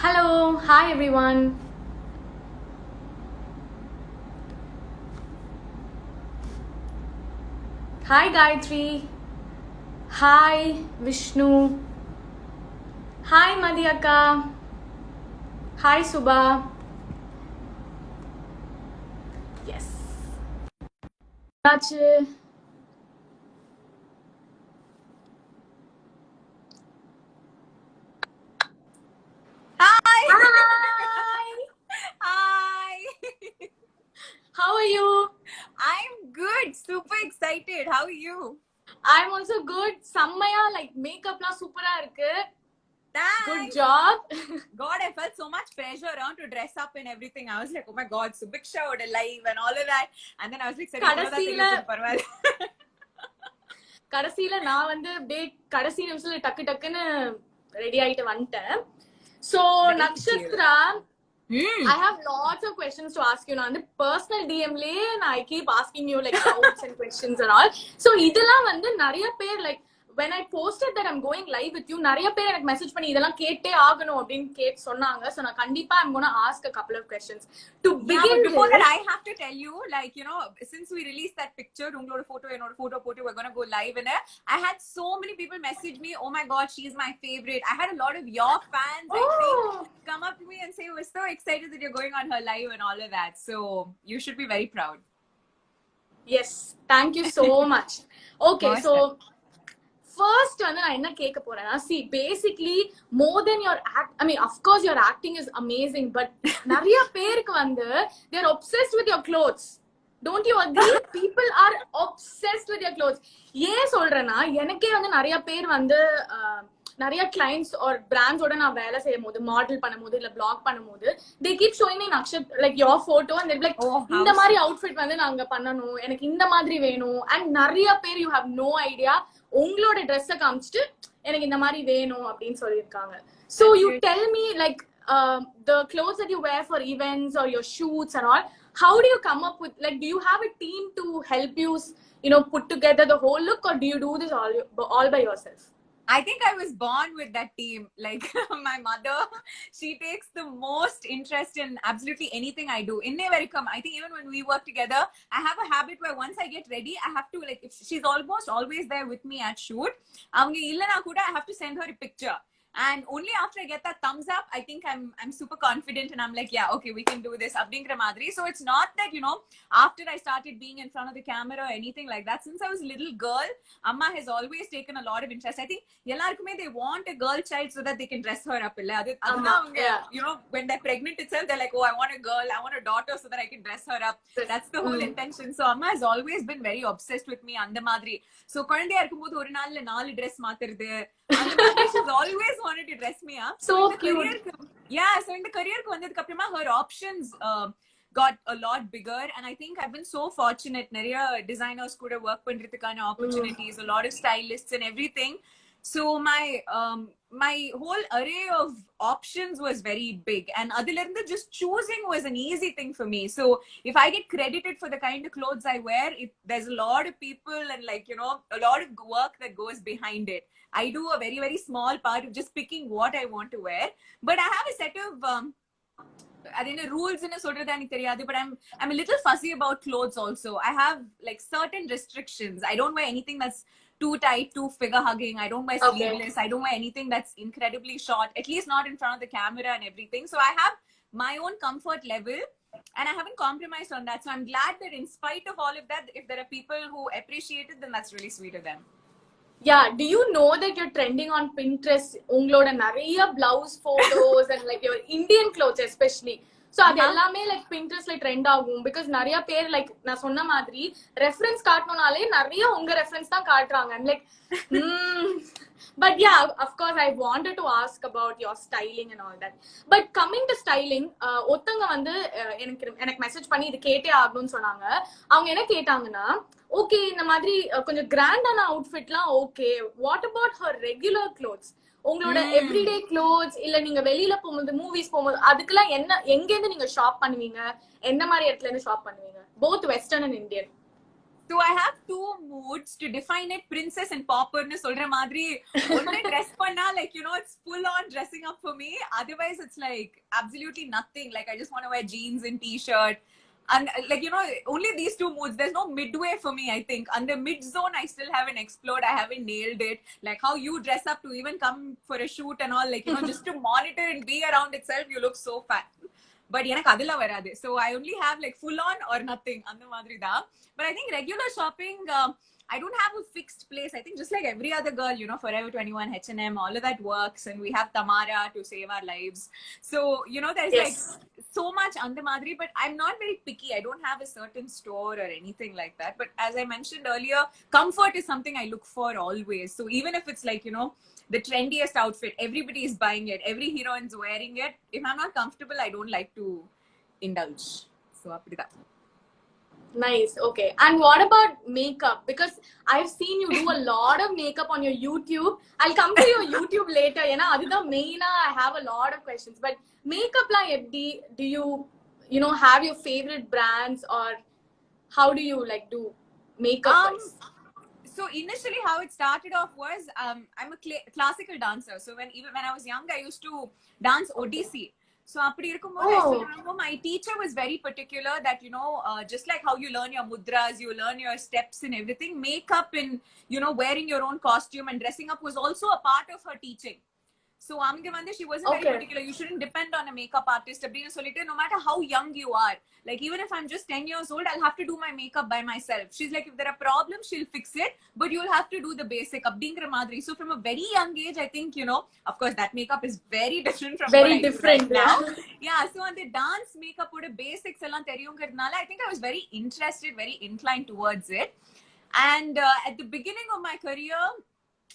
Hello, hi everyone. Hi Gayatri. Hi Vishnu. Hi Madhyaka. Hi Subha. Yes. ஆச்சு. Hi! Hi. Hi! How are you? I'm good. Super excited. How are you? I'm also good. செம்மையா like makeup லாம் சூப்பரா இருக்கு. Good Thanks. job. God, I felt so much pressure around to dress up and everything. I was like, oh my God, Subiksha would live and all of that. And then I was like, sorry, கடைசில நான் வந்து அப்படியே கடைசி நிமிஷத்துல டக்கு டக்குன்னு ready ஆயிட்டு வந்துட்டேன். So Nakshatra, I have lots of questions to ask you. நான் வந்து personal DM லயே நான் I keep asking you like doubts and questions and all. So இதெல்லாம் வந்து நிறைய பேர் like when I posted that I'm going live with you, நிறைய பேர் எனக்கு மெசேஜ் பண்ணி இதெல்லாம் கேட்டே ஆகணும் அப்படின்னு கேட்டு சொன்னாங்க. So நான் கண்டிப்பா I'm going to ask a couple of questions. To begin but before with, that, I have to tell you, like, you know, since we released that picture, photo, we're gonna go live in it. I had so many people message me, oh my God, she's my favorite. I had a lot of your fans, I think, come up to me and say, we're so excited that you're going on her live and all of that. So you should be very proud. Yes, thank you so much. Okay, Most so first வந்து நான் என்ன கேட்க போறேன்னா see basically more than your act, I mean of course your acting is amazing, but நிறைய பேருக்கு வந்து they are obsessed with your clothes. Don't you agree? People are obsessed with your clothes. ஏன் சொல்றேன்னா எனக்கே வந்து நிறைய பேர் வந்து நிறைய கிளைண்ட்ஸ் ஒரு பிராண்ட்ஸோட நான் வேலை செய்யும் போது மாடல் பண்ணும்போது இல்ல பிளாக் பண்ணும்போது they keep showing me நக்ஷத் like your photo and they're like இந்த மாதிரி அவுட்ஃபிட் வந்து நாங்க பண்ணணும், எனக்கு இந்த மாதிரி வேணும். அண்ட் நிறைய பேர் you have no idea உங்களோட ட்ரெஸ்ஸை காமிச்சிட்டு எனக்கு இந்த மாதிரி வேணும் அப்படின்னு சொல்லியிருக்காங்க. So you tell me like the clothes that you wear for events or your shoots and all, how do you come up with, like, do you have a team to help you, you know, put together the whole look, or do you do this all by yourself? I think I was born with that team. Like my mother, she takes the most interest in absolutely anything I do. In Nevarikam, I think even when we work together, I have a habit where once I get ready, I have to, like, if she's almost always there with me at shoot, I have to send her a picture. And only after I get that thumbs up, I think I'm super confident and I'm like, yeah, okay, we can do this. So it's not that, you know, after I started being in front of the camera or anything like that. Since I was a little girl, Amma has always taken a lot of interest. I think they want a girl child so that they can dress her up. You know, when they're pregnant itself, they're like, oh, I want a girl, I want a daughter so that I can dress her up. That's the whole intention. So Amma has always been very obsessed with me. So குழந்தையா இருக்கும்போது ஒரு நாள்ல 4 dress மாத்துறது அந்த மாதிரி she's always wanted to dress me up. So cute. So in the career வந்ததுக்கு அப்புறமா her options got a lot bigger, and I think I've been so fortunate. நிறைய designers கூட work பண்றதுக்கான opportunities, a lot of stylists and everything. So my whole array of options was very big, and adilirundhu just choosing was an easy thing for me. So if I get credited for the kind of clothes I wear, there's a lot of people and, like, you know, a lot of work that goes behind it. I do a very, very small part of just picking what I want to wear, but I have a set of rules in but I'm a little fussy about clothes also. I have like certain restrictions. I don't wear anything that's too tight, too figure hugging. I don't wear sleeveless. I don't wear anything that's incredibly short, at least not in front of the camera and everything. So I have my own comfort level and I haven't compromised on that. So I'm glad that in spite of all of that, if there are people who appreciate it, then that's really sweet of them. Yeah, do you know that you're trending on Pinterest? உங்களோட நிறைய blouse photos and like your Indian clothes especially. So அது எல்லாமே like Pinterestல trend ஆகும் because நிறைய பேர் like நான் சொன்ன மாதிரி reference காட்டணும்னாலே நிறைய உங்க reference தான் காட்டுறாங்க. I'm like but yeah, of course I wanted to ask about your styling and all that. But coming to styling, ஒருத்தங்க வந்து எனக்கு மெசேஜ் பண்ணி இது கேட்டே ஆகணும்னு சொன்னாங்க. அவங்க என்ன கேட்டாங்கன்னா, ஓகே இந்த மாதிரி கொஞ்சம் கிராண்டான அவுட்ஃபிட்லாம் okay, what about her regular clothes? உங்களோட எவ்ரிடே க்ளோத்ஸ் இல்ல நீங்க வெளியில போகும்போது மூவிஸ் போகும்போது அதுக்கெல்லாம் என்ன எங்க இருந்து நீங்க ஷாப் பண்ணுவீங்க? எந்த மாதிரி இடத்துல இருந்து ஷாப் பண்ணுவீங்க? Both western and Indian. So I have two moods to define it. Princess and pauper nu solra madri. Onne dress panna, like, you know, it's full on dressing up for me. Otherwise it's like absolutely nothing. Like I just want to wear jeans and t-shirt. And like, you know, only these two moods. There's no midway for me, I think. Under mid zone, I still haven't explored. I haven't nailed it. Like how you dress up to even come for a shoot and all, like, you know, just to monitor and be around itself, you look so fat. But எனக்கு அதெல்லாம் வராது. So I only have like full on or nothing அந்த மாதிரி தான். But I think regular shopping, I don't have a fixed place. I think just like every other girl, you know, Forever 21, H&M, all of that works. And we have Tamara to save our lives. So, you know, there's like so much under madri, but I'm not very picky. I don't have a certain store or anything like that. But as I mentioned earlier, comfort is something I look for always. So even if it's like, you know, the trendiest outfit, everybody is buying it, every heroine's wearing it. If I'm not comfortable, I don't like to indulge. So appadida. Nice. Okay. And what about makeup? Because I've seen you do a lot of makeup on your YouTube. I'll come to your YouTube later. You know, adudha main I have a lot of questions. But makeup la eppdi, do you know, have your favorite brands, or how do you like do makeup? So initially how it started off was I'm a classical dancer. So when I was young, I used to dance Odissi. So my teacher was very particular that, you know, just like how you learn your mudras, you learn your steps and everything, makeup and, you know, wearing your own costume and dressing up was also a part of her teaching. So she wasn't very particular. You shouldn't depend on a makeup artist. No matter how young you are, like even if I'm just 10 years old, I'll have to do my makeup by myself. She's like, if there are problems, she'll fix it, but you'll have to do the basic. So from a very young age, I think, you know, of course that makeup is very different from very what I different do right now. Yeah, so on the dance makeup or basics, I think I was very interested, very inclined towards it. And at the beginning of my career,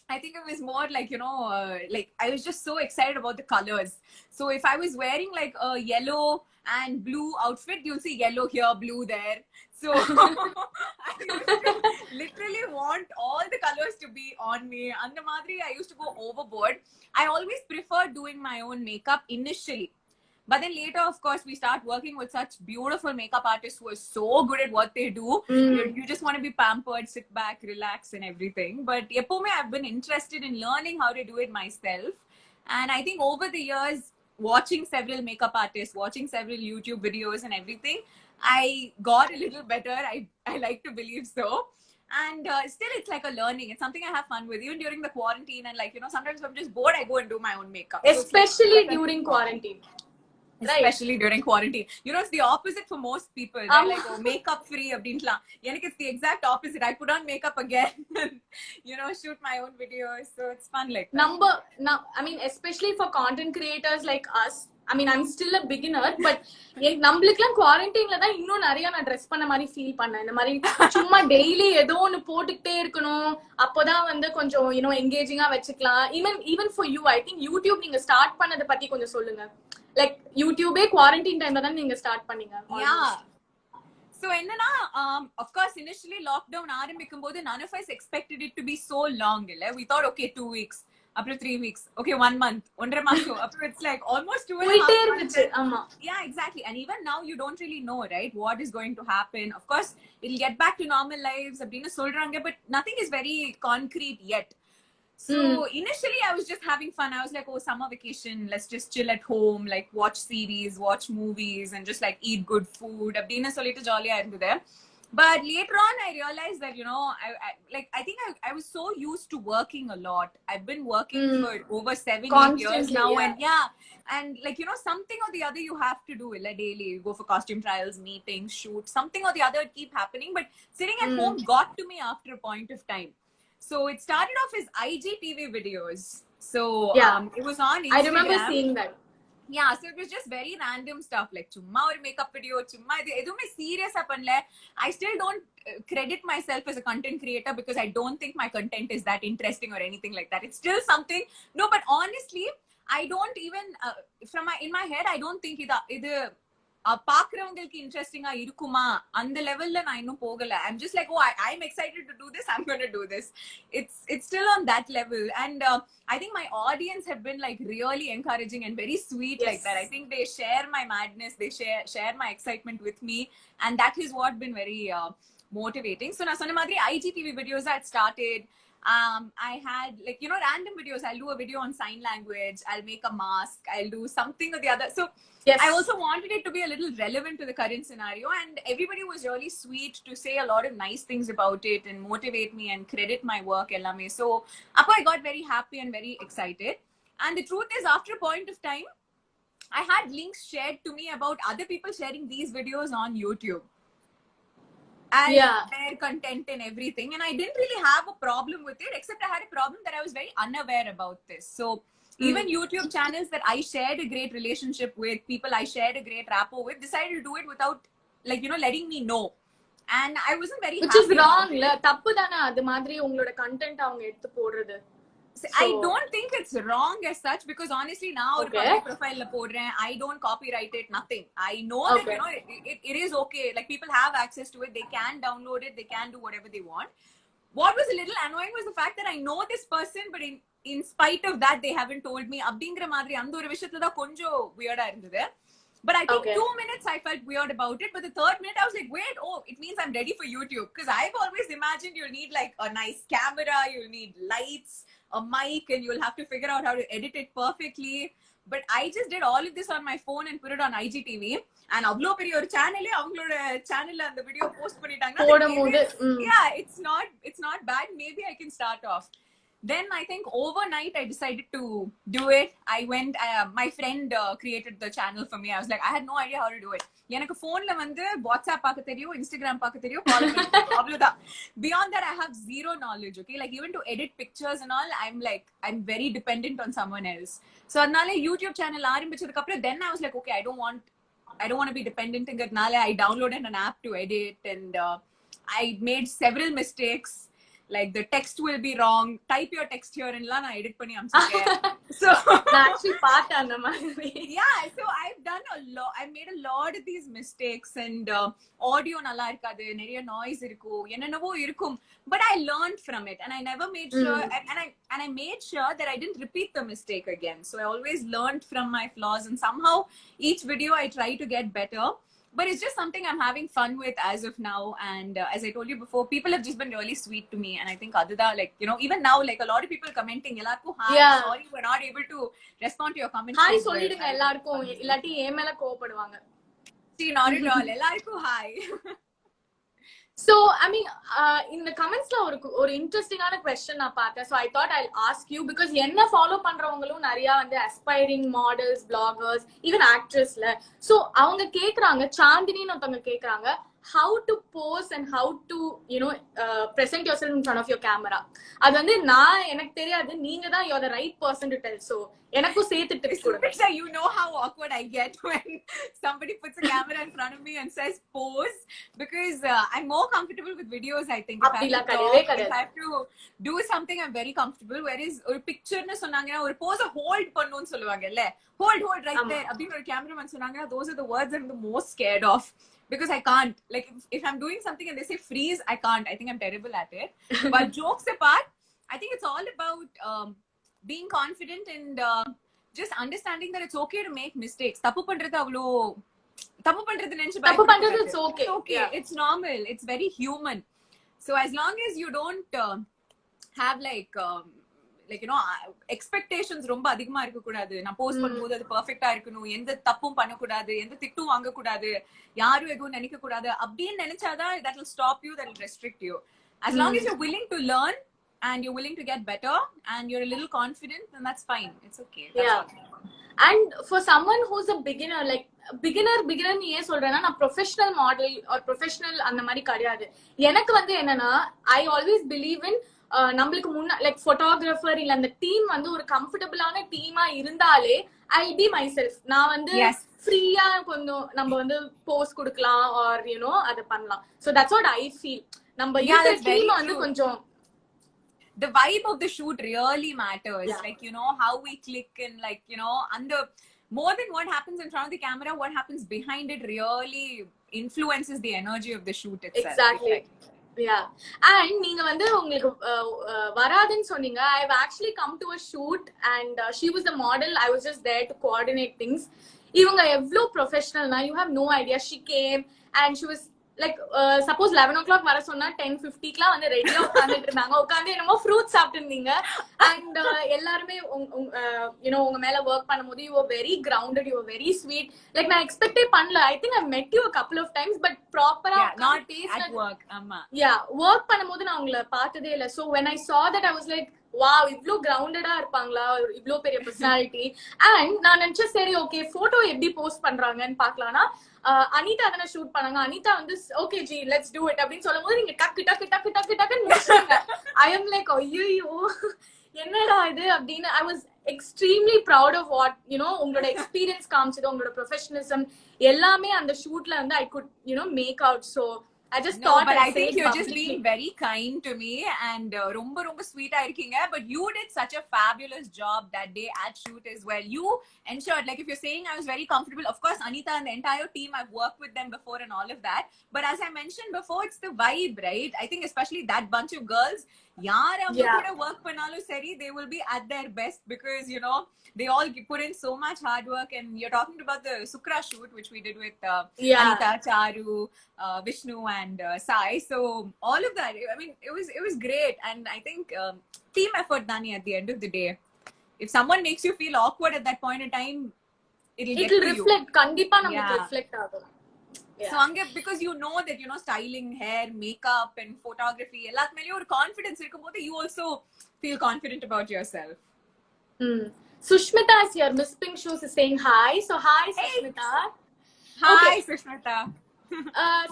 I think it was more like, you know, like I was just so excited about the colors. So if I was wearing like a yellow and blue outfit, you'll see yellow here, blue there. So I used to literally want all the colors to be on me. And the madri, I used to go overboard. I always preferred doing my own makeup initially. But then later, of course, we start working with such beautiful makeup artists who are so good at what they do. You just want to be pampered, sit back, relax and everything. But I've been interested in learning how to do it myself. And I think over the years, watching several makeup artists, watching several YouTube videos and everything, I got a little better. I like to believe so. And still, it's like a learning. It's something I have fun with. Even during the quarantine and like, you know, sometimes if I'm just bored, I go and do my own makeup. Especially during quarantine. Especially during quarantine. You know, it's the opposite for most people. They're like, oh, makeup free. It's the exact opposite. I put on makeup again and, you know, shoot my own videos. So it's fun like that. I mean, especially for content creators like us, I mean, I'm still a beginner, but நம்மளுக்குலாம் குவாரண்டைன்ல தான் இன்னும் நிறைய நான் dress பண்ண மாதிரி feel பண்ணேன். இந்த மாதிரி சும்மா டெய்லி ஏதோ ஒன்னு போட்டுக்கிட்டே இருக்கணும், அப்போதான் வந்து கொஞ்சம் யூனோ எங்கேஜிங்கா வச்சுக்கலாம். Even for you, I think YouTube நீங்க ஸ்டார்ட் பண்ணதை பத்தி கொஞ்சம் சொல்லுங்க. லைக் யூடியூபே குவாரண்டைன் டைம்ல தான் நீங்க ஸ்டார்ட் பண்ணீங்க. So என்னன்னா, of course initially lockdown ஆரம்பிக்கும் போது none of us expected it to be so long. We thought okay 2 weeks, up to 3 weeks, okay 1 month, 1.5 months, up to it's like almost 2.5 months. Yeah, exactly. And even now you don't really know, right, what is going to happen. Of course it'll get back to normal lives அப்படினு சொல்றாங்க, but nothing is very concrete yet. So initially I was just having fun. I was like, oh, summer vacation, let's just chill at home, like watch series, watch movies and just like eat good food அப்படினு சொல்லிட்டு ஜாலியா இருந்தது. But later on I realized that, you know, I think I was so used to working a lot. I've been working for over 7-8 years now. And and like, you know, something or the other you have to do like daily. You go for costume trials, meetings, shoots, something or the other keep happening. But sitting at home got to me after a point of time. So it started off as IGTV videos. So it was on Instagram. I remember seeing that. Yeah, so it was just very random stuff like chumma or makeup video, chumma edume serious ah panla. I still don't credit myself as a content creator because I don't think my content is that interesting or anything like that. It's still something. No, but honestly, I don't even in my head I don't think idu பாக்குறவங்களுக்கு இன்ட்ரெஸ்டிங்கா இருக்குமா அந்த லெவல்ல நான் இன்னும் போகல. I'm just like, oh, I'm excited to do this, I'm going to do this. It's still on that level. And I think my audience have been like really encouraging and very sweet. Like that. I think they share my madness, they share my excitement with me, and that is what been very motivating. So na sonna madri IGTV videos I started. I had like, you know, random videos. I'll do a video on sign language, I'll make a mask, I'll do something or the other. So Yes. I also wanted it to be a little relevant to the current scenario, and everybody was really sweet to say a lot of nice things about it and motivate me and credit my work ellame. So appo I got very happy and very excited. And the truth is, after a point of time, I had links shared to me about other people sharing these videos on YouTube as their content and everything, and I didn't really have a problem with it, except I had a problem that I was very unaware about this. So even YouTube channels that I shared a great relationship with, people I shared a great rapport with, decided to do it without, like, you know, letting me know. And I wasn't very which is happy wrong la tappu dana adu madri ungaloda content avanga eduthu podradhu. I don't think it's wrong as such, because honestly now ஒரு public profile la podren, I don't copyright it, nothing. I know that, you know, it is okay, like people have access to it, they can download it, they can do whatever they want. What was a little annoying was the fact that I know this person, but in spite of that they haven't told me அப்படிங்கற மாதிரி அந்த ஒரு விஷயத்துல தான் கொஞ்சம் weird ஆ இருந்தது. But I think 2 minutes I felt weird about it. But the third minute I was like, wait, oh, it means I'm ready for YouTube. Because I've always imagined you'll need like a nice camera, you'll need lights, a mic, and you'll have to figure out how to edit it perfectly. But I just did all of this on my phone and put it on IGTV. And avlo periya or channel avangaloda channel la and the video post pannitaanga. Yeah, it's not bad. Maybe I can start off. Then I think overnight I decided to do it. I went, my friend created the channel for me. I was like, I had no idea how to do it. எனக்கு phoneல வந்து WhatsApp பார்க்க தெரியும், Instagram பார்க்க தெரியும், follow பண்ண அவ்வளவுதான். Beyond that I have zero knowledge. Okay, like even to edit pictures and all, I'm very dependent on someone else. So அதனால YouTube channel ஆரம்பிச்சதுக்கு அப்புறம் then I was like, okay, I don't want to be dependent ங்கறதுனால I downloaded an app to edit, and I made several mistakes. Like the text will be wrong, type your text here and la na edit panni amchiruken. So na actually part அந்த மாதிரி. Yeah, so I've done I made a lot of these mistakes, and audio nalla irukadu, neriya noise irukku, ennaavo irukum, but I learned from it, and I never made sure and I made sure that I didn't repeat the mistake again. So I always learned from my flaws, and somehow each video I try to get better. But it's just something I'm having fun with as of now. And as I told you before, people have just been really sweet to me. And I think Adida, like, you know, even now, like a lot of people commenting, Ellarku, hi, sorry, we're not able to respond to your comments. Hi, sollidunga ellarkum, illati emela kovapaduvanga. See, not at all. Ellarku, hi. So, I mean, in the comments la ஒரு இன்ட்ரெஸ்டிங்கான question நான் பார்த்தேன். So I thought I'll ask you, because என்ன follow பண்றவங்களும் நிறைய வந்து aspiring models, bloggers, even actressல. So அவங்க கேக்குறாங்க, சாந்தினின்னு ஒருத்தவங்க கேக்குறாங்க, how to pose and how to, you know, present yourself in front of your camera. அது வந்து நான் எனக்கு தெரியாது, நீங்க தான் you're the right person to tell. So எனக்கும் சேர்த்து tips கொடுங்க. You know how awkward I get when somebody puts a camera in front of me and says pose, because I'm more comfortable with videos, I think. If I have to do something, I'm very comfortable. Whereas ஒரு picture-னு சொன்னாங்கன்னா ஒரு pose hold பண்ணனும்னு சொல்லுவாங்கல்ல, hold right there அப்படிங்கிற ஒரு cameraman சொன்னாங்கன்னா, those are the words I'm the most scared of. Because I can't, like, if I'm doing something and they say freeze, I can't. I think I'm terrible at it. But jokes apart, I think it's all about being confident and just understanding that it's okay to make mistakes. Tappu pandrathu nenchu tappu pandrathu it's okay. Yeah. It's normal. It's very human. So as long as you don't have like you know, expectations ரொம்ப அதிகமா இருக்க கூடாது. நான் post பண்ணும்போது அது பெர்ஃபெக்ட்டா இருக்கணும், எந்த தப்பும் பண்ண கூடாது, எந்த திட்டும் வாங்க கூடாது, யாரும் எதுவும் நினைக்க கூடாது அப்படின்னு நினைச்சாதான் that will stop you, that will restrict you. As long as you're willing to learn and you're willing to get better and you're a little confident, then that's fine. It's okay. And for someone who's a beginner, like beginner நீ ஏன் சொல்றேன்னா, நான் professional model or professional அந்த மாதிரி கிடையாது. எனக்கு வந்து என்னன்னா, I always believe in நம்மளுக்கு முன்ன லைக் போட்டோகிராஃபர் இல்ல அந்த டீம் வந்து ஒரு கம்ஃபர்டபிளான டீமா இருந்தாலே I'll be myself. நான் வந்து ஃப்ரீயா கொஞ்சம் நம்ம வந்து போஸ்ட் கொடுக்கலாம் ஆர் யூ நோ அத பண்ணலாம். So that's what I feel. நம்ம இந்த டீம் வந்து கொஞ்சம் the vibe of the shoot really matters. Like, you know, how we click and like, you know, and the more than what happens in front of the camera, what happens behind it really influences the energy of the shoot itself. Exactly. Yeah. And நீங்க வந்து உங்களுக்கு வராதுன்னு சொன்னீங்க. I've actually come to a shoot and she was the model. I was just there to coordinate things. இவங்க எவ்வளவு ப்ரொஃபஷனல்னா, you have no idea. She came and she was like suppose 11 o'clock வர சொன்னா 10:50க்குலாம் வந்து ரெடியா உட்கார்ந்துட்டு இருந்தாங்க. உட்கார்ந்து என்னமோ ஃப்ரூட் சாப்பிட்டு இருந்தீங்க. அண்ட் எல்லாருமே யூனோ உங்க மேல ஒர்க் பண்ணும்போது you are very grounded, you are very sweet. Like நான் எக்ஸ்பெக்டே பண்ணல. ஐ திங்க் ஐ மெட் you a couple of times, but ப்ராப்பரா not at work. ஆமா. ஒர்க் பண்ணும்போது நான் உங்களை பார்த்ததே இல்ல. So when I saw that I was like wow, இவ்ளோ கிரவுண்டடா இருப்பாங்களா, இவ்ளோ பெரிய பர்சனாலிட்டி. அண்ட் நான் நினைச்சேன் சரி ஓகே போட்டோ எப்படி போஸ்ட் பண்றாங்கன்னு பாக்கலாம்னா அனிதா தானே ஷூட் பண்ணாங்க. அனிதா வந்து okay G let's do it அப்படின்னு சொல்லும் போது நீங்க டக்கு டக்கு டக்கு டக்கு டக்குன்னு முடிச்சாங்க. ஐ எம் லைக் ஐயோ என்னடா இது அப்படின்னு. I was extremely proud of what you know உங்களோட எக்ஸ்பீரியன்ஸ் காமிச்சது, உங்களோட ப்ரொஃபஷனலிசம் எல்லாமே அந்த ஷூட்ல வந்து I could you know make out. So I just thought but I think you're publicly. just being very kind to me and romba sweet ah irkinga, but you did such a fabulous job that day at shoot as well. You ensured, like if you're saying I was very comfortable, of course Anita and the entire team, I've worked with them before and all of that, but as I mentioned before, it's the vibe, right? I think especially that bunch of girls, yaar avanga kuda work pannalu sari, they will be at their best because you know they all put in so much hard work. And you're talking about the Sukra shoot which we did with Anita, Charu, Vishnu and Sai. So all of that, I mean it was great. And I think team effort Dani at the end of the day. If someone makes you feel awkward at that point in time, it will reflect kandipa namakku reflect agum. So anga because you know that you know styling, hair, makeup and photography ellathmele or confidence irukumbodhu you also feel confident about yourself. Sushmita is here. Miss Pink Shoes is saying hi. So hi Sushmita. Hi okay. Sushmita.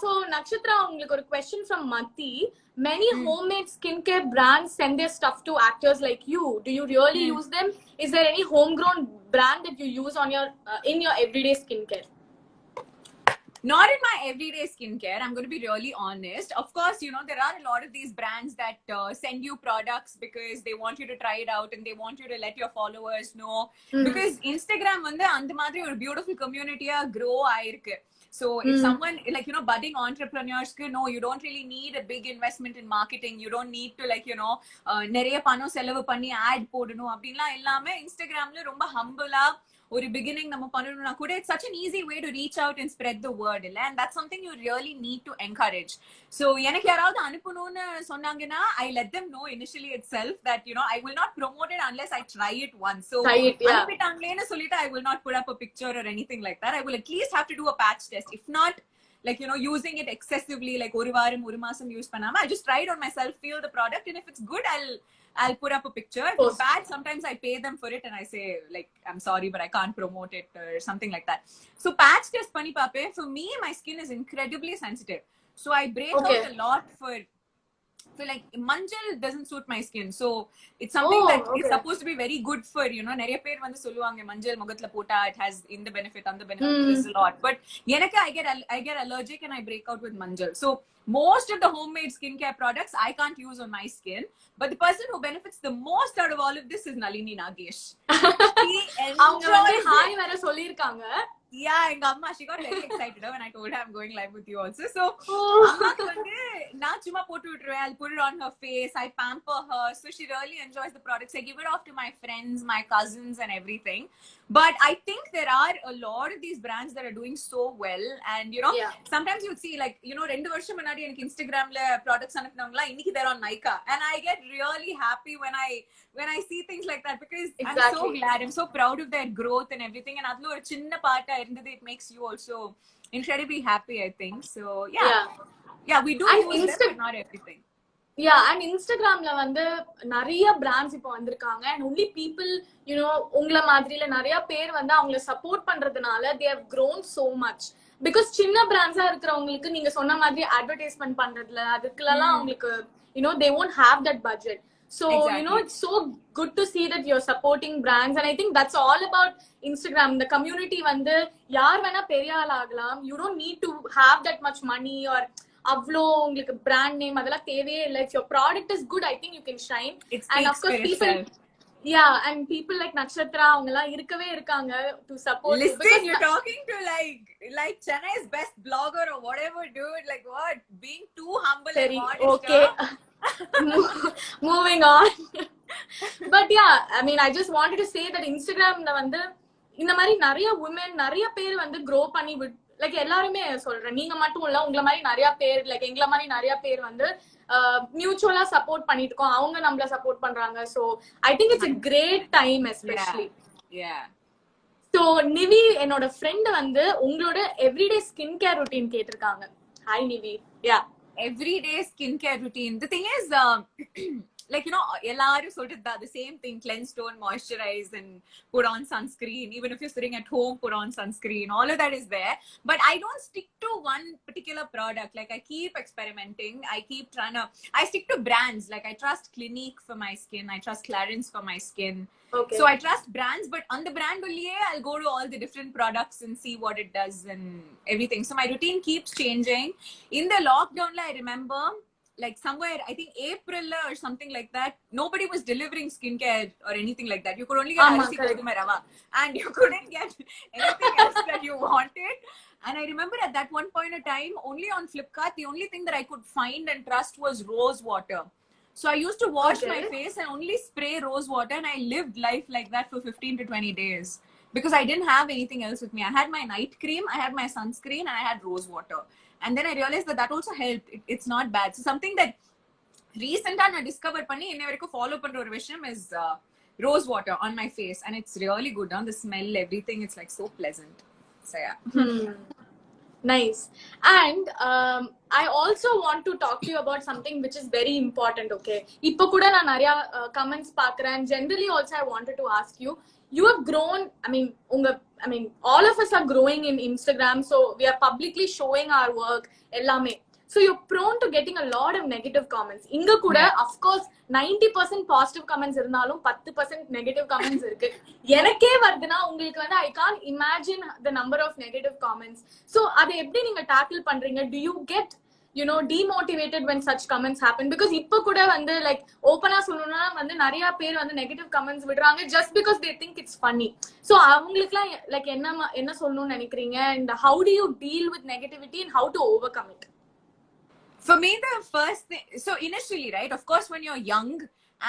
So Nakshatra, உங்களுக்கு ஒரு question from Mati. Many homemade skincare brands send their stuff to actors like you. Do you really use them? Is there any homegrown brand that you use on your in your everyday skincare? Not in my everyday skincare. I'm going to be really honest. Of course, you know, there are a lot of these brands that send you products because they want you to try it out and they want you to let your followers know. Because Instagram வந்து அந்த மாதிரி ஒரு beautiful community-ஆ grow ஆயிருக்கு. So if someone like, you know, budding entrepreneurs, no, you don't really need a big investment in marketing. You don't need to like, you know, நிறைய பணம் செலவு பண்ணி ad போடணும் அப்படின்லாம் எல்லாமே இன்ஸ்டாகிராம்ல ரொம்ப ஹம்பிளா ஒரு beginning நம்ம பண்ணணும்னா கூட it's such an easy way to reach out and spread the word இல்ல, and that's something you really need to encourage. So எனக்கு யாராவது அனுப்பணும்னு சொன்னாங்கன்னா I let them know initially itself that you know I will not promote it unless I try it once. So அனுப்பிட்டாங்களேன்னு சொல்லிட்டு I will not put up a picture or anything like that. I will at least have to do a patch test. If not, like you know, using it excessively, like ஒரு வாரம் ஒரு மாசம் use பண்ணாம I just try it on myself, feel the product, and if it's good I'll put up a picture. If it's bad, sometimes I pay them for it and I say like I'm sorry but I can't promote it or something like that. So patch test pani pape. For me, my skin is incredibly sensitive, so I break out a lot for like manjal doesn't suit my skin, so it's something that is supposed to be very good for, you know, nariya per vandu solluvaanga manjal mugathla pota it has in the benefit and the benefit is a lot, but enakku I get allergic and I break out with manjal. So most of the homemade skincare products I can't use on my skin, but the person who benefits the most out of all of this is Nalini Nagesh. அவங்க வந்து hi வேற சொல்லிருக்காங்க. Yeah, enga amma she got very excited when I told her I'm going live with you also. So ammakku vandu na chuma potu vitruven, I'll put it on her face, I pamper her, so she really enjoys the products. I give it off to my friends, my cousins and everything. But I think there are a lot of these brands that are doing so well, and you know sometimes you see like you know 2 varsham munadi enak Instagram la products anupnavanga இன்னைக்கு they're on Nykaa, and I get really happy when I see things like that because I'm so glad, I'm so proud of their growth and everything, and adlu or chinna part it makes you also incredibly happy, I think. So yeah we do use them, but not everything. And Instagramல வந்து நிறைய brands இப்போ வந்திருக்காங்க, and only people you know உங்கள மாதிரில நிறைய பேர் வந்து அவங்கள சப்போர்ட் பண்றதுனால they have grown so much. because சின்ன பிராண்ட்ஸா இருக்கிறவங்களுக்கு நீங்க சொன்ன மாதிரி அட்வர்டைஸ்மென்ட் பண்றதுல அதுக்குலாம் அவங்களுக்கு you know they won't have that budget. So you know it's so good to see that you're supporting brands, and I think that's all about Instagram. The community வந்து யார் வேணா பெரிய ஆள் ஆகலாம். You don't need to have that much money or avlo உங்களுக்கு brand name அதெல்லாம் தேவையே இல்ல. If your product is good, I think you can shine. And of course people and people like Nakshatra அவங்கலாம் இருக்கவே இருக்காங்க to support. Listen, you're talking to like Chennai's best blogger or whatever, dude. Like what? Being too humble and modest. Okay. Moving on. But yeah, I mean I just wanted to say that Instagram la வந்து இந்த மாதிரி நிறைய women நிறைய பேர் வந்து grow பண்ணி like எல்லாருமே சொல்றேன், நீங்க மட்டும் இல்ல, உங்களை மாதிரி நிறைய பேர், லைக் எங்களை மாதிரி நிறைய பேர் வந்து மியூச்சுவலா சப்போர்ட் பண்ணிட்டு இருக்கோம், அவங்க நம்மள சப்போர்ட் பண்றாங்க. So I think it's a great time especially. So Nivi, என்னோட ஃப்ரெண்ட் வந்து உங்களோட எவ்ரிடே ஸ்கின் கேர் ரொட்டீன் கேட்டிருக்காங்க. Hi Nivi. Yeah, everyday skincare routine. The thing is, like, you know, எல்லாரும் சொல்றது that the same thing: cleanse, tone, moisturize, and put on sunscreen. Even if you're sitting at home, put on sunscreen. All of that is there. But I don't stick to one particular product. Like, I keep experimenting. I keep trying to. I stick to brands. Like, I trust Clinique for my skin. I trust Clarins for my skin. okay. So I trust brands, but on the brand only, I'll go to all the different products and see what it does and everything. So my routine keeps changing. In the lockdown, I remember, like somewhere, I think April or something like that, nobody was delivering skincare or anything like that. You could only get Arsi Goduma Rava, and you couldn't get anything else that you wanted. And I remember at that one point of time, only on Flipkart, the only thing that I could find and trust was rose water. So I used to wash my face and only spray rose water, and I lived life like that for 15 to 20 days because I didn't have anything else with me. I had my night cream, I had my sunscreen, and I had rose water. And then I realized that also helped. It's not bad. So something that recently I discovered panni inna varaikku follow pandra oru vishayam is rose water on my face, and it's really good. On the smell, everything, it's like so pleasant. So yeah. Nice. And I also want to talk to you about something which is very important. Okay, ipo kuda na nariya comments paakren. Generally also I wanted to ask you, you have grown, I mean all of us are growing in Instagram, so we are publicly showing our work ellame. So you're prone to getting a lot of negative comments. Inga kuda of course 90% positive comments irundalum 10% negative comments irukku. Enake varduna ungalku vanda I can't imagine the number of negative comments. So adu eppadi neenga tackle pandringa? Do you get, you know, demotivated when such comments happen? Because ipo kuda vandu like open ah solnuna vandu nariya per vandu negative comments vidranga just because they think it's funny. So avangalukla like enna solnu nenikringa, and how do you deal with negativity and how to overcome it? For me, the first thing, so initially, right, of course, when you're young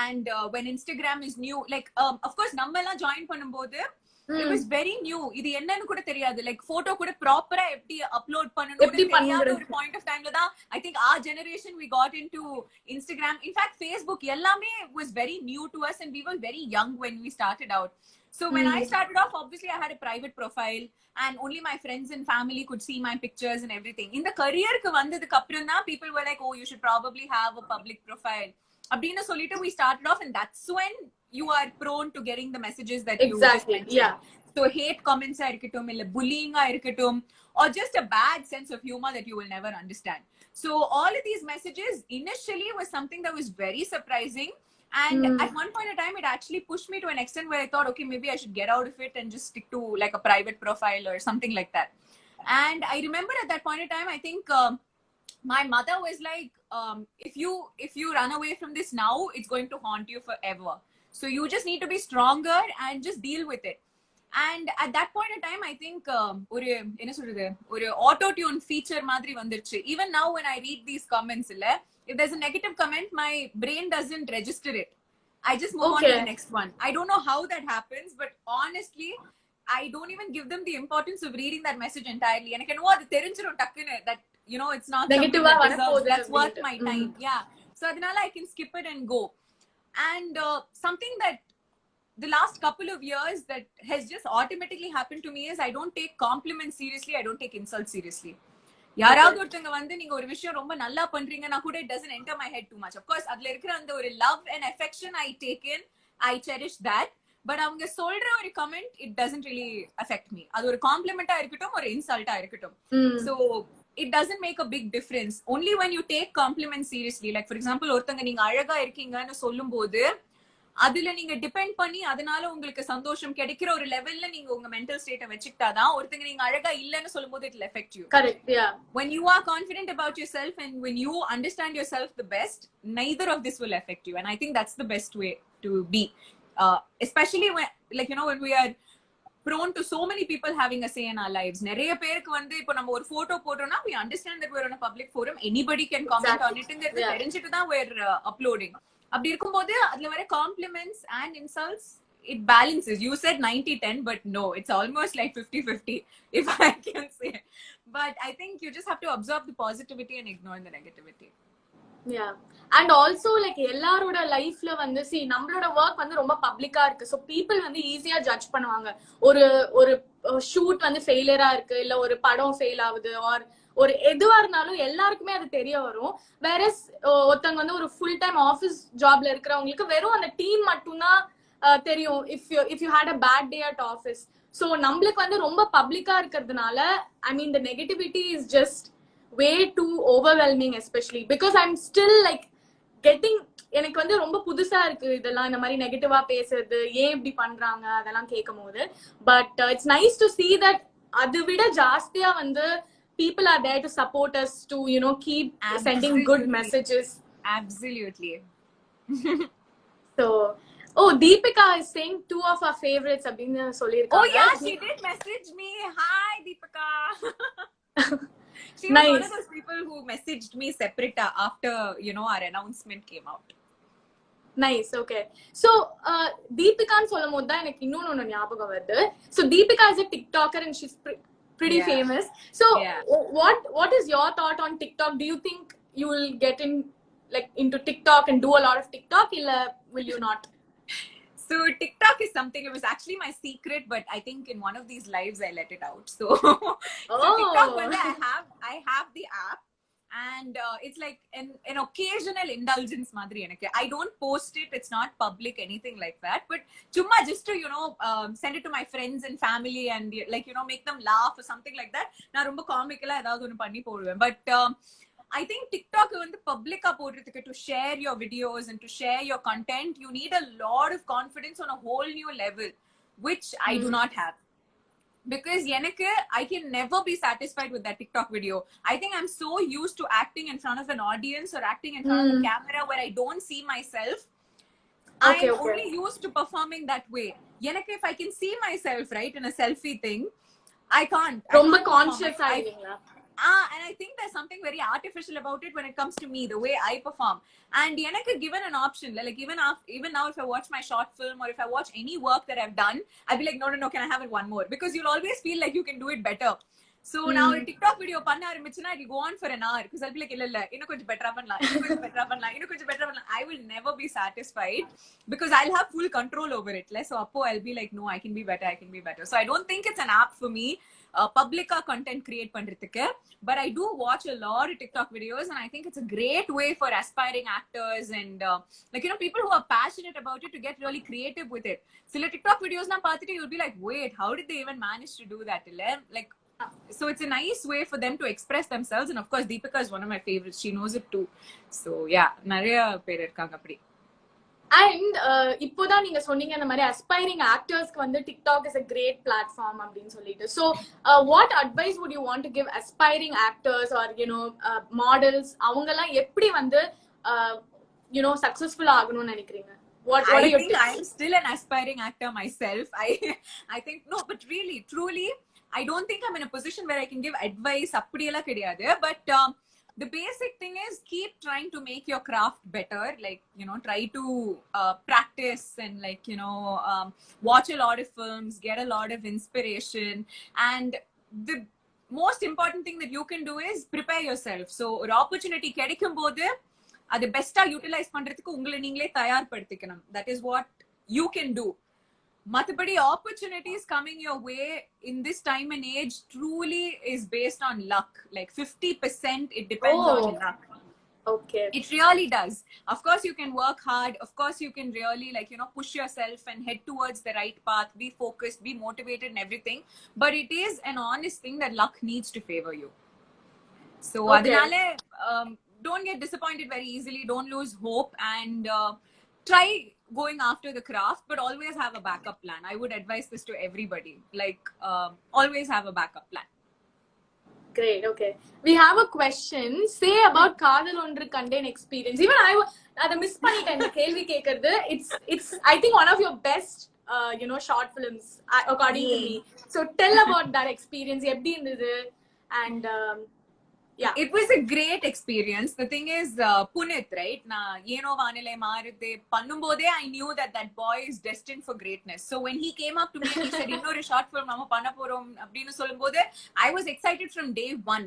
and when Instagram is new, like, of course, nammala join பண்ணும்போது it was very new. இது என்னன்னு கூட தெரியாது. Like photo கூட ப்ராப்பரா எப்படி upload பண்ணனும்னு தெரியாத ஒரு point of timeல தான் I think our generation we got into Instagram. In fact, Facebook எல்லாமே was very new to us, and we were very young when we started out. So when I started off, obviously I had a private profile and only my friends and family could see my pictures and everything. In the career ku vandadukku appuram na people were like, oh, you should probably have a public profile. Abdina solita we started off, and that's when you are prone to getting the messages that you just mentioned. Yeah. So hate comments ah irukattum, illa bullying ah irukattum, or just a bad sense of humor that you will never understand. So all of these messages initially was something that was very surprising. And at one point in time, it actually pushed me to an extent where I thought, okay, maybe I should get out of it and just stick to like a private profile or something like that. And I remember at that point in time, I think my mother was like, if you run away from this now, it's going to haunt you forever. So you just need to be stronger and just deal with it. And at that point in time, I think ஒரு auto tune feature மாதிரி வந்துருச்சு. Even now when I read these comments, if there's a negative comment, my brain doesn't register it. I just move on to the next one. I don't know how that happens, but honestly, I don't even give them the importance of reading that message entirely. And I can know adu therinjirum takkunu that, you know, it's not negative that's worth my time. Yeah. So adanal I can skip it and go. And something that the last couple of years that has just automatically happened to me is I don't take compliments seriously. I don't take insults seriously. யாராவது ஒருத்தங்க வந்து நீங்க ஒரு விஷயம் ரொம்ப நல்லா பண்றீங்கன்னா கூட it doesn't enter my head too much. Of course அதுல இருக்கிற அந்த ஒரு love and affection I take in, I cherish that. But அவங்க சொல்ற ஒரு comment, it doesn't really affect me. அது ஒரு காம்ப்ளிமெண்டா இருக்கட்டும் ஒரு இன்சல்ட்டா இருக்கட்டும். So it doesn't make a big difference. Only when you take compliments seriously. Like for example, ஒருத்தங்க நீங்க அழகா இருக்கீங்கன்னு சொல்லும்போது அதுல நீங்க டிபெண்ட் பண்ணி அதனால உங்களுக்கு சந்தோஷம் கிடைக்கிற ஒரு லெவல்ல நீங்க உங்க மென்டல் ஸ்டேட்டை வச்சுக்கிட்டாதான் ஒருத்தங்க நீங்க அழகா இல்லன்னு சொல்லும்போது it will affect you. Correct. Yeah. When you are confident about yourself and when you understand yourself the best, neither of this will affect you. And I think that's the best way to be. Especially when, like, you know, when we are prone to so many people having a say in our lives. நிறைய பேருக்கு வந்து இப்போ நம்ம ஒரு photo போட்டோம்னா we understand that we're on a public forum. Anybody can comment on it. And தெரிஞ்சிட்டு தான் we're uploading. அப்படி இருக்கும்போது அதுல வர compliments and insults it balances. You said 90-10, but no, it's almost like 50-50, if I can say. But I think you just have to absorb the positivity and ignore the negativity. Yeah. And also like எல்லாரோட லைஃப்ல வந்து see நம்மளோட work வந்து ரொம்ப பப்ளிக்கா இருக்கு. So people வந்து ஈஸியா ஜட்ஜ் பண்ணுவாங்க. ஒரு ஒரு ஷூட் வந்து ஃபெயிலியரா இருக்கு, இல்ல ஒரு படம் ஃபெயில் ஆகுது, ஆர் ஒரு எதுவா இருந்தாலும் எல்லாருக்குமே அது தெரிய வரும். வேற ஒருத்தவங்க வந்து ஒரு ஃபுல் டைம் ஆஃபீஸ் ஜாப்ல இருக்கிறவங்களுக்கு வெறும் அந்த டீம் மட்டும்தான் தெரியும். If you had a bad day at office. So நம்மளுக்கு வந்து ரொம்ப பப்ளிக்கா இருக்கிறதுனால I mean the negativity is just way too overwhelming, especially because I'm still like getting எனக்கு வந்து ரொம்ப புதுசா இருக்கு இதெல்லாம், இந்த மாதிரி நெகட்டிவா பேசுறது, ஏன் இப்படி பண்றாங்க அதெல்லாம் கேட்கும் போது. But it's nice to see that அதை விட ஜாஸ்தியா வந்து people are there to support us to keep sending good messages. Absolutely. So Deepika is saying 2 of our favorites அப்படினு சொல்லிருக்காங்க. Oh yeah, she did message me. Hi Deepika. She was nice. One of those people who messaged me separate after our announcement came out. Nice. Okay. So Deepika ன்னு சொல்லும்போது தான் எனக்கு இன்னொன்னு ஞாபகம் வருது. So Deepika is a TikToker and she's pretty famous. So what is your thought on TikTok? Do you think you will get into TikTok and do a lot of TikTok, or will you not? So TikTok is something, it was actually my secret, but I think in one of these lives I let it out. So, so TikTok, I have the app, and it's like an occasional indulgence madri enakku. I don't post it, it's not public, anything like that, but chumma just to send it to my friends and family and make them laugh or something like that. Na romba comical ah edavadhu onu panni poduven. But I think TikTok வந்து பப்ளிக்கா போடுறதுக்கு, to share your videos and to share your content, you need a lot of confidence on a whole new level, which I do not have. Because எனக்கு, I can never be satisfied with that TikTok video. I think I'm so used to acting in front of an audience or acting in front of a camera where I don't see myself. I'm only used to performing that way. எனக்கு, if I can see myself, right, in a selfie thing, I can't. ரொம்ப conscious ஆயிடுவீங்களா? And I think there's something very artificial about it when it comes to me, the way I perform. And எனக்கு given an option, like even now if I watch my short film or if I watch any work that I've done, I'll be like, no, can I have it one more? Because you'll always feel like you can do it better. So now a TikTok video பண்ண ஆரம்பிச்சனா, it'll go on for an hour because I'll be like, இல்ல இன்னும் கொஞ்சம் பெட்டரா பண்ணலாம், இன்னும் கொஞ்சம் பெட்டரா பண்ணலாம். I will never be satisfied because I'll have full control over it. So appo I'll be like, no, I can be better. So I don't think it's an app for me. Public content create பண்றதுக்கு, but I do watch a lot of TikTok videos and I think it's a great way for aspiring actors and people who are passionate about it to get really creative with it. Sila TikTok videos na paathitu, you'll be like, wait, how did they even manage to do that? So it's a nice way for them to express themselves, and of course Deepika is one of my favorites. She knows it too. So yeah, நிறைய பேர் இருக்காங்க அப்படி. And இப்போதான் நீங்க சொன்னீங்க இந்த மாதிரி aspiring ஆக்டர்ஸ்க்கு வந்து TikTok is a great platform அப்படின்னு சொல்லிட்டு. So what advice would you want to give aspiring actors or models? அவங்க எல்லாம் எப்படி வந்து சக்சஸ்ஃபுல் ஆகணும்னு நினைக்கிறீங்க? What I think I am still an aspiring actor myself. I think no, but really truly I don't think I'm in a position where I can give advice அப்படியெல்லாம் கிடையாது. But the basic thing is keep trying to make your craft better, try to practice and watch a lot of films, get a lot of inspiration, and the most important thing that you can do is prepare yourself. So ஒரு opportunity கிடைக்கும் போது அது பெஸ்டா utilise பண்றதுக்கு உங்களை நீங்களே தயார்படுத்திக்கணும். That is what you can do. Mathapadi opportunities coming your way in this time and age truly is based on luck. 50% it depends on luck. Okay. It really does. Of course you can work hard. Of course you can really push yourself and head towards the right path, be focused, be motivated and everything. But it is an honest thing that luck needs to favor you. So adanale don't get disappointed very easily. Don't lose hope and try going after the craft, but always have a backup plan. I would advise this to everybody. Always have a backup plan. Great. Okay. We have a question. Say about Kadal Ondru Kanden experience. Even I அதை miss பண்ணிட்டேன் இந்த கேள்வி கேக்குறது. It's I think one of your best short films according to me. So tell about that experience. எப்படி இருந்தது? And Yeah. It was a great experience. The thing is, Punit, right? Na Yeno Vanile Marude Pannumbode, I knew that that boy is destined for greatness. So when he came up to me and he said, "Innoru short film nama panna porom" அப்படினு சொல்லும்போது, I was excited from day one.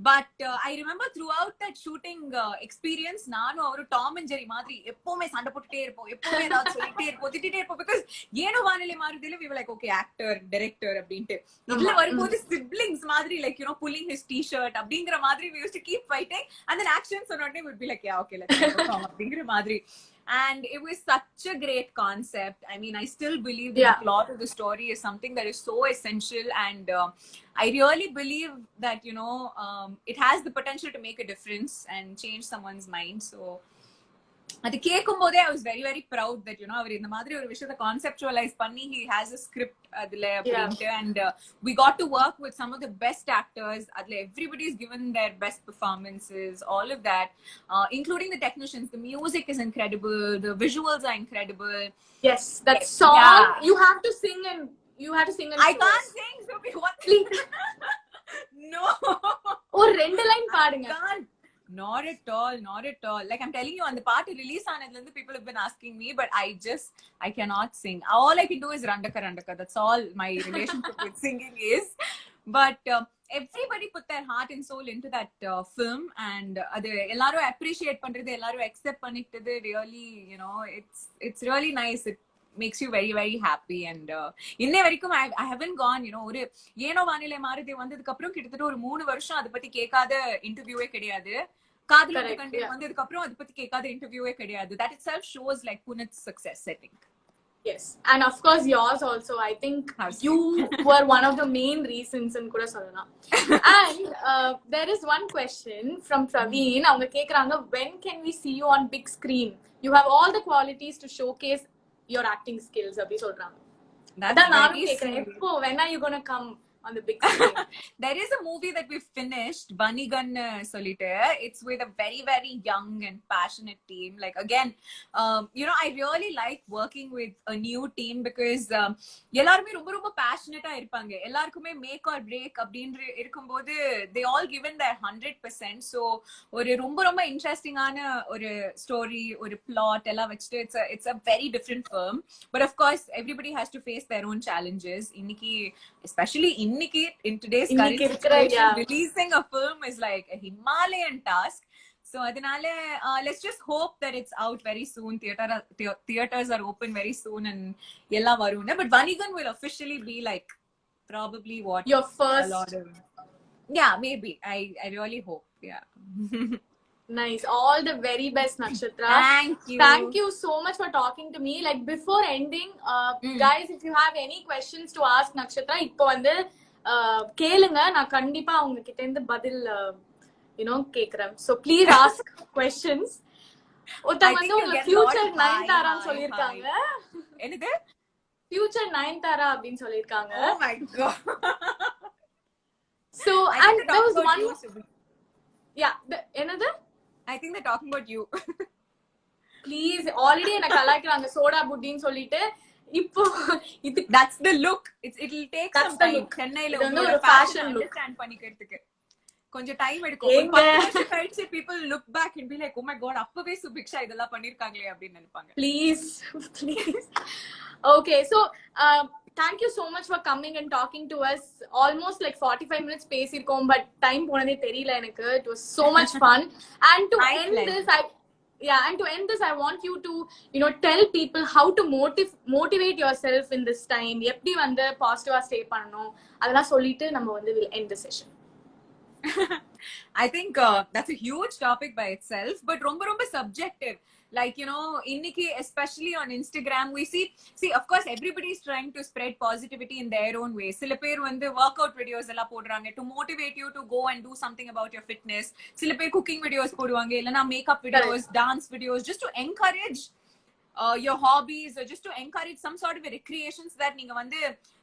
But I remember throughout that shooting experience, நானும் அவரு Tom and Jerry மாதிரி எப்பவுமே சண்டை போட்டுட்டே இருப்போம், எப்பவுமே ஏதாவது சொல்லிட்டே இருப்போம், திட்டிட்டே இருப்போம். பிகாஸ் ஏனோ வானிலை மாறுதில we were like, okay, actor, director அப்படின்ட்டு. இதுல வரும்போது siblings மாதிரி, like, you know, pulling his t-shirt அப்படிங்கிற மாதிரி we used to keep fighting, and then action சொன்னோடனே would be like, yeah, okay, let's go அப்படிங்கிற மாதிரி. And it was such a great concept. I mean, I still believe that the plot of the story is something that is so essential, and I really believe that, you know, it has the potential to make a difference and change someone's mind. So அது கேக்கும்போதே I was very very proud that, you know, அவர் இந்த மாதிரி ஒரு விஷயத்தை conceptualize பண்ணி he has a script அதுல அப்படின்ட்டு. And we got to work with some of the best actors. அதுல everybody is given their best performances, all of that, including the technicians. The music is incredible, the visuals are incredible. Yes, that song you have to sing and I can't sing, so what? No. ஒரு ரெண்டு line பாடுங்க. Not at all, not at all. Like I'm telling you, on the part release aanadhula people have been asking me, but I cannot sing. All I can do is randaka randaka. That's all my relationship with singing is. But everybody put their heart and soul into that film, and adu ellaru appreciate pandrathu, ellaru accept pannittu, really, you know, it's really nice. It makes you very very happy. And இன்னே வரைக்கும் I haven't gone, you know, ஒரு ஏனோ வானிலை மாறுதே வந்ததுக்கு அப்புறம் கிட்டத்தட்ட ஒரு 3 வருஷம் அத பத்தி கேட்காத இன்டர்வியூவே கிடையாது. காதலோட கண்டே வந்ததுக்கு அப்புறம் அத பத்தி கேட்காத இன்டர்வியூவே கிடையாது. That itself shows like Punit's success, I think. Yes, and of course yours also. I think you were one of the main reasons in kuda sollalam. And there is one question from Praveen. Avanga kekranga, when can we see you on big screen? You have all the qualities to showcase your acting skills அப்படி சொல்றாங்க. அதான் நானும் கேக்குறேன், எப்போ when are you going to come on the big screen? There is a movie that we finished, Banigan solite. It's with a very very young and passionate team. Like again, you know, I really like working with a new team because எல்லாரும் ரொம்ப ரொம்ப passionate-ஆ இருப்பாங்க. எல்லாருக்குமே make or break அப்படின்ற இருக்கும்போது they all given their 100%. So ஒரு ரொம்ப ரொம்ப இன்ட்ரெஸ்டிங்கான ஒரு ஸ்டோரி, ஒரு plot எல்லாம் வச்சிட்டு it's a very different film. But of course everybody has to face their own challenges. இன்னைக்கு especially in today's current situation, releasing a film is like a Himalayan task. So adinale let's just hope that it's out very soon. Theaters are open very soon and ella varuna. But Vanigan will officially be like probably what your first, yeah, maybe. I really hope. Yeah. Nice. All the very best, Nakshatra. Thank you so much for talking to me. Like before ending, guys, if you have any questions to ask Nakshatra, இப்போ வந்து கேளுங்க, நான் கண்டிப்பா அவங்க கிட்ட இருந்து பதில் you know கேக்குறேன். So please ask questions. ஒருத்தங்க வந்து உங்க ஃபியூச்சர் நயன்தாரான்னு சொல்லிருக்காங்க. என்னது? ஃபியூச்சர் நயன்தாரா அப்படின்னு சொல்லிருக்காங்க. Oh my god. So and there was one, yeah, என்னது? I think they're talking about you. Please, already என்ன கலாய்க்கறாங்க சோடா புட்டின்னு சொல்லிட்டு. இப்போ இது that's the look. It'll take some time. சென்னையில ஒரு fashion look understand பண்ணிக்கிறதுக்கு கொஞ்சம் டைம் எடுக்கும். 10 வருஷம் கழிச்சு people look back and be like, oh my god, அப்பவே சுபிக்ஷா இதெல்லாம் பண்ணிருக்காங்களே அப்படி நினைப்பாங்க. Please. Okay, so thank you so much for coming and talking to us. Almost like 45 minutes பேசிருக்கோம், but time போனதே தெரியல எனக்கு. It was so much fun. And to end this, I want you to, you know, tell people how to motivate yourself in this time. எப்படி வந்து பாசிட்டிவா stay பண்ணனும் அதெல்லாம் சொல்லிட்டு நம்ம வந்து will end the session. I think that's a huge topic by itself, but romba romba subjective. Like, you know, inniki especially on Instagram we see of course everybody is trying to spread positivity in their own way. Sila per vandu workout videos ella podranga to motivate you to go and do something about your fitness. Sila per cooking videos poduvanga illana makeup videos, dance videos, just to encourage your hobbies, or just to encourage some sort of a recreation so that நீங்க வந்து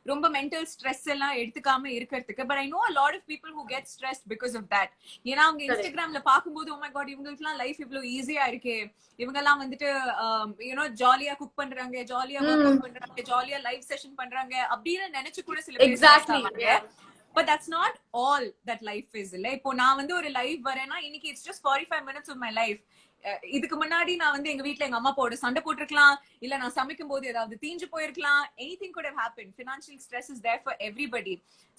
ரொம்ப mental stress எல்லாம் எடுத்துக்காம இருக்கிறதுக்கு. But I know a lot of people who get stressed because of that. ஏன்னா அவங்க இன்ஸ்டாகிராம்ல பாக்கும்போது oh my god, இவங்களுக்குலாம் லைஃப் இவ்வளவு ஈஸியா இருக்கே, இவங்க எல்லாம் வந்துட்டு you know ஜாலியா குக் பண்றாங்க, ஜாலியா ஒர்க் அவுட் பண்றாங்க, ஜாலியா லைவ் செஷன் பண்றாங்க அப்படின்னு நினைச்சு கூட சில பேர் exactly. but that's not all that life is. இல்ல இப்போ நான் வந்து ஒரு லைவ் வரேன்னா இன்னைக்கு it's just 45 minutes of my life. இதுக்கு முன்னாடி நான் வந்து எங்க வீட்ல எங்க அம்மா அப்பாவோட சண்டை போட்டிருக்கலாம், இல்ல நான் சமைக்கும் போது ஏதாவது தீஞ்சு போயிருக்கலாம். Anything could have happened. Financial stress is there for everybody.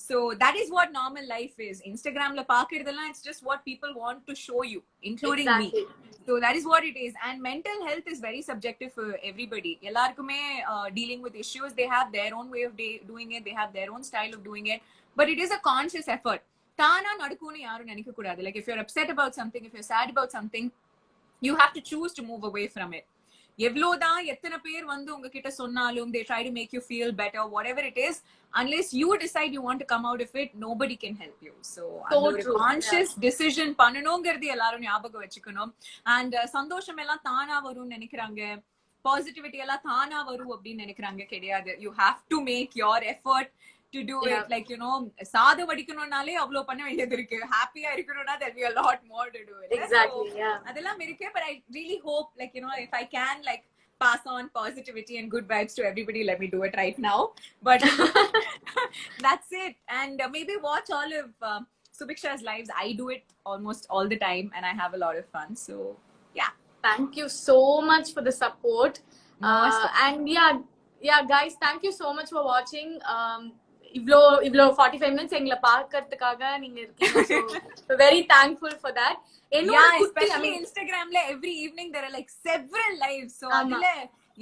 So that is what normal life is. Instagramல பாக்குறதெல்லாம் it's just what people want to show you, including me. So that is what it is. And mental health is very subjective for everybody. எல்லாருக்குமே dealing with issues, they have their own way of doing it, they have their own style of doing it, but it is a conscious effort. தானா நடக்கும்னு யாரும் நினைக்க கூடாது. Like if you're upset about something, if you're sad about something, you have to choose to move away from it. எவ்வளவுதான் எத்தனை பேர் வந்து உங்ககிட்ட சொன்னாலும் they try to make you feel better, whatever it is, unless you decide you want to come out of it, nobody can help you. So ஒரு conscious decision பண்ணணும்ங்கிறது எல்லாரும் ஞாபகம் வச்சுக்கணும். And சந்தோஷம் எல்லாம் தானா வரும்னு நினைக்கிறாங்க, பாசிட்டிவிட்டி எல்லாம் தானா வரும் அப்படின்னு நினைக்கிறாங்க. கிடையாது. You have to make your effort to do it. Like, you know, சாத வடிக்கணும்னாலே அவ்வளவு பண்ண வேண்டியது இருக்கு. ஹாப்பியா இருக்கணும்னா there'll be a lot more to do it. Exactly. So, அதெல்லாம் இருக்கு. But I really hope, like, you know, if I can like pass on positivity and good vibes to everybody, let me do it right now. But that's it. And maybe watch all of Subiksha's lives. I do it almost all the time and I have a lot of fun. So yeah, thank you so much for the support. And yeah guys, thank you so much for watching. இவ்ளோ 45 minutes எங்களை பார்க்கிறதுக்காக நீங்க இருக்கீங்க. So very thankful for that. Especially Instagramல every evening there are like several lives. So அதுல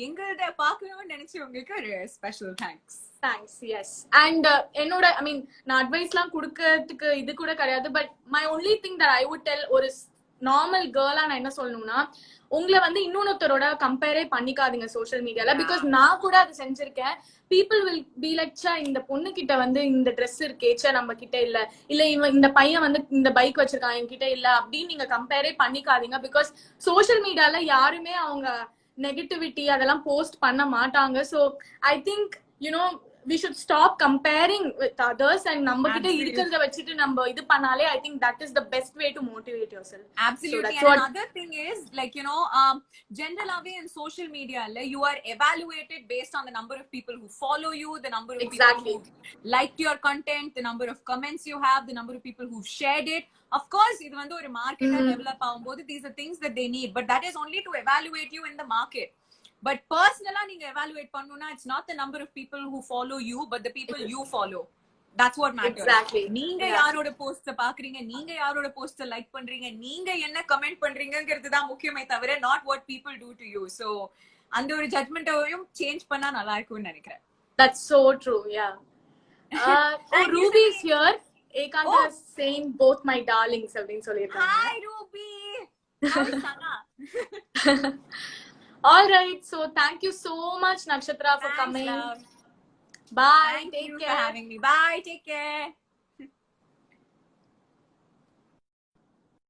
எங்கள்ட்ட பார்க்கணும்னு நினைச்சவங்களுக்கு ஒரு special thanks. Yes. And என்னோட I mean நான் அட்வைஸ்லாம் கொடுக்கிறதுக்கு இது கூட கிடையாது. But my only thing that I would tell ஒரு நார்மல் கேர்லா நான் என்ன சொல்லணும்னா, உங்களை வந்து இன்னொருத்தரோட கம்பேரே பண்ணிக்காதீங்க சோஷியல் மீடியால. பிகாஸ் நான் கூட அது செஞ்சிருக்கேன். பீப்புள் வில் பி லைக், இந்த பொண்ணு கிட்ட வந்து இந்த ட்ரெஸ் இருக்கேச்சா நம்ம கிட்ட இல்ல இவன் இந்த பையன் வந்து இந்த பைக் வச்சிருக்கான் என் கிட்ட இல்ல அப்படின்னு நீங்க கம்பேரே பண்ணிக்காதீங்க. பிகாஸ் சோஷியல் மீடியால யாருமே அவங்க நெகட்டிவிட்டி அதெல்லாம் போஸ்ட் பண்ண மாட்டாங்க. So I think you know we should stop comparing with others and நம்ம கிட்ட இருக்கிறத வச்சிட்டு நம்ம இது பண்ணாலே I think that is the best way to motivate yourself. Absolutely. So and another thing is, like, you know, generally in social media you are evaluated based on the number of people who follow you, the number of people who liked your content, the number of comments you have, the number of people who've shared it. Of course இது வந்து ஒரு மார்க்கெட்டா develop ஆகும்போது these are things that they need, but that is only to evaluate you in the market. But personally நீங்க evaluate பண்ணனும்னா it's not the number of people who follow you, but the people you follow. That's what matters. Exactly. நீங்க யாரோட post பாக்குறீங்க, நீங்க யாரோட post like பண்றீங்க, நீங்க என்ன கமெண்ட் பண்றீங்கங்கிறது தான் முக்கியமே தவிர not what people do to you. So அந்த ஒரு ஜட்ஜ்மென்ட்டையும் சேஞ்ச் பண்ணா நல்லா இருக்கும்னு நினைக்கிறேன். That's so true. Yeah. Ruby is here. Ekanta is saying both my darlings அப்படின்னு சொல்லிருக்காங்க. Hi Ruby. How is Sana? All right, so thank you so much Nakshatra for coming. Love. Bye. Thank Take you care. for having me. Bye. Take care.